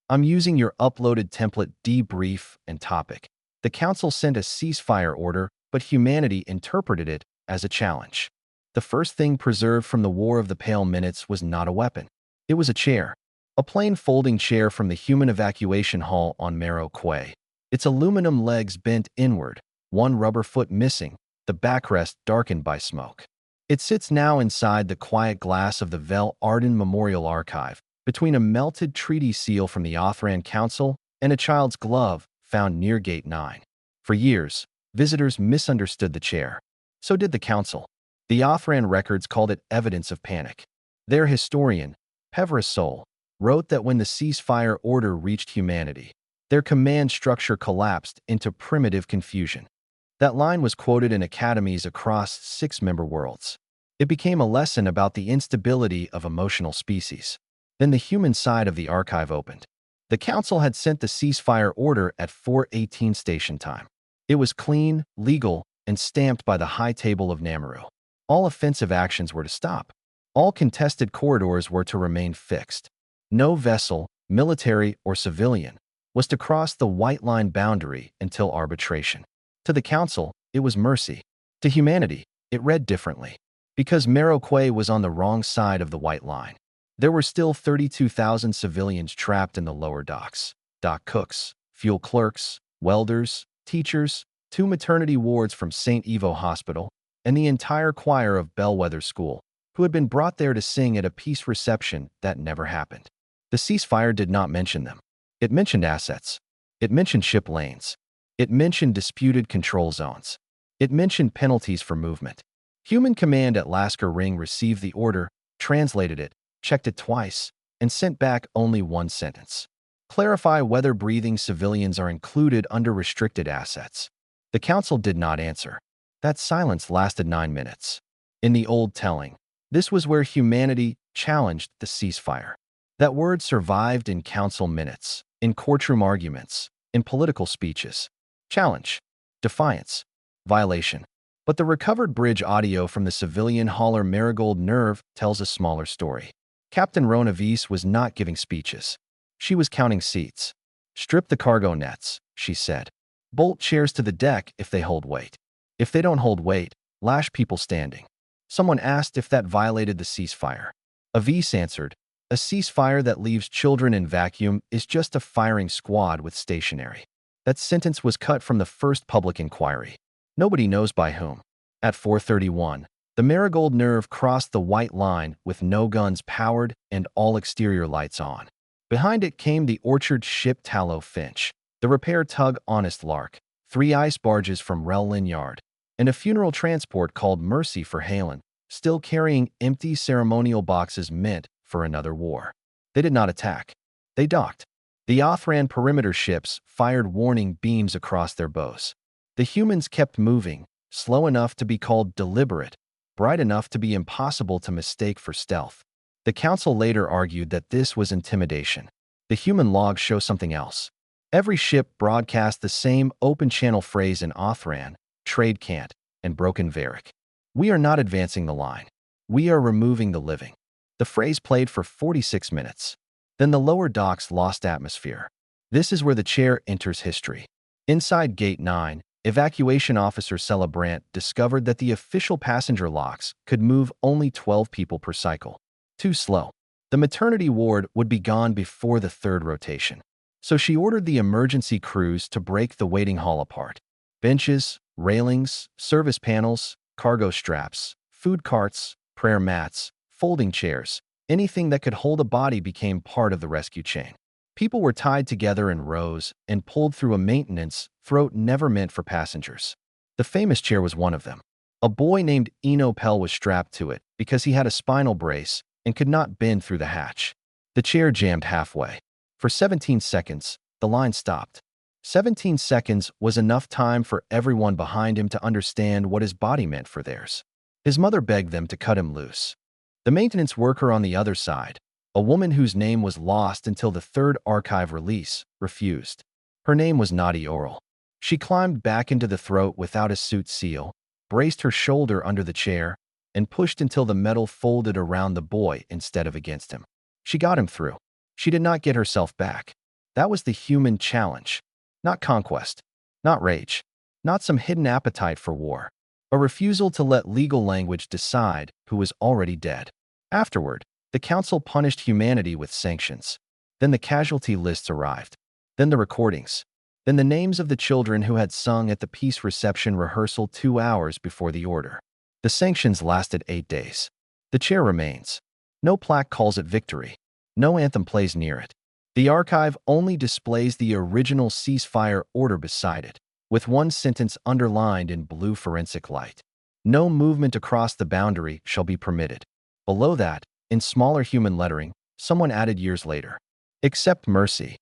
I'm using your uploaded template debrief and topic. The Council sent a ceasefire order, but humanity interpreted it as a challenge. The first thing preserved from the War of the Pale Minutes was not a weapon. It was a chair. A plain folding chair from the human evacuation hall on Mero Quay. Its aluminum legs bent inward, one rubber foot missing, the backrest darkened by smoke. It sits now inside the quiet glass of the Vel Arden Memorial Archive, between a melted treaty seal from the Othran Council and a child's glove found near Gate 9. For years, visitors misunderstood the chair. So did the Council. The Othran records called it evidence of panic. Their historian, Peverasol, wrote that when the ceasefire order reached humanity, their command structure collapsed into primitive confusion. That line was quoted in academies across 6 member worlds. It became a lesson about the instability of emotional species. Then the human side of the archive opened. The Council had sent the ceasefire order at 4:18 station time. It was clean, legal, and stamped by the High Table of Namaru. All offensive actions were to stop. All contested corridors were to remain fixed. No vessel, military or civilian, was to cross the white line boundary until arbitration. To the Council, it was mercy. To humanity, it read differently. Because Mero Quay was on the wrong side of the white line. There were still 32,000 civilians trapped in the lower docks. Dock cooks, fuel clerks, welders, teachers, 2 maternity wards from St. Ivo Hospital, and the entire choir of Bellwether School, who had been brought there to sing at a peace reception that never happened. The ceasefire did not mention them. It mentioned assets. It mentioned ship lanes. It mentioned disputed control zones. It mentioned penalties for movement. Human Command at Lasker Ring received the order, translated it, checked it twice, and sent back only one sentence. Clarify whether breathing civilians are included under restricted assets. The Council did not answer. That silence lasted 9 minutes. In the old telling, this was where humanity challenged the ceasefire. That word survived in council minutes, in courtroom arguments, in political speeches. Challenge, defiance, violation. But the recovered bridge audio from the civilian hauler Marigold Nerve tells a smaller story. Captain Rona Weiss was not giving speeches. She was counting seats. Strip the cargo nets, she said. Bolt chairs to the deck if they hold weight. If they don't hold weight, lash people standing. Someone asked if that violated the ceasefire. Weiss answered, a ceasefire that leaves children in vacuum is just a firing squad with stationary. That sentence was cut from the first public inquiry. Nobody knows by whom. At 4:31, the Marigold Nerve crossed the white line with no guns powered and all exterior lights on. Behind it came the orchard ship Tallow Finch, the repair tug Honest Lark, 3 ice barges from Rell Yard, and a funeral transport called Mercy for Halen, still carrying empty ceremonial boxes meant for another war. They did not attack. They docked. The Othran perimeter ships fired warning beams across their bows. The humans kept moving, slow enough to be called deliberate, bright enough to be impossible to mistake for stealth. The Council later argued that this was intimidation. The human logs show something else. Every ship broadcast the same open-channel phrase in Othran, trade can't, and broken Varric. We are not advancing the line. We are removing the living. The phrase played for 46 minutes. Then the lower docks lost atmosphere. This is where the chair enters history. Inside Gate 9, Evacuation Officer Celebrant discovered that the official passenger locks could move only 12 people per cycle. Too slow. The maternity ward would be gone before the 3rd rotation. So she ordered the emergency crews to break the waiting hall apart. Benches, railings, service panels, cargo straps, food carts, prayer mats, folding chairs, anything that could hold a body became part of the rescue chain. People were tied together in rows and pulled through a maintenance throat never meant for passengers. The famous chair was one of them. A boy named Eno Pell was strapped to it because he had a spinal brace and could not bend through the hatch. The chair jammed halfway. For 17 seconds, the line stopped. 17 seconds was enough time for everyone behind him to understand what his body meant for theirs. His mother begged them to cut him loose. The maintenance worker on the other side, a woman whose name was lost until the 3rd archive release, refused. Her name was Nadi Oral. She climbed back into the throat without a suit seal, braced her shoulder under the chair, and pushed until the metal folded around the boy instead of against him. She got him through. She did not get herself back. That was the human challenge. Not conquest. Not rage. Not some hidden appetite for war. A refusal to let legal language decide who was already dead. Afterward, the council punished humanity with sanctions. Then the casualty lists arrived. Then the recordings. Then the names of the children who had sung at the peace reception rehearsal 2 hours before the order. The sanctions lasted 8 days. The chair remains. No plaque calls it victory. No anthem plays near it. The archive only displays the original ceasefire order beside it, with one sentence underlined in blue forensic light. No movement across the boundary shall be permitted. Below that, in smaller human lettering, someone added years later. Accept mercy.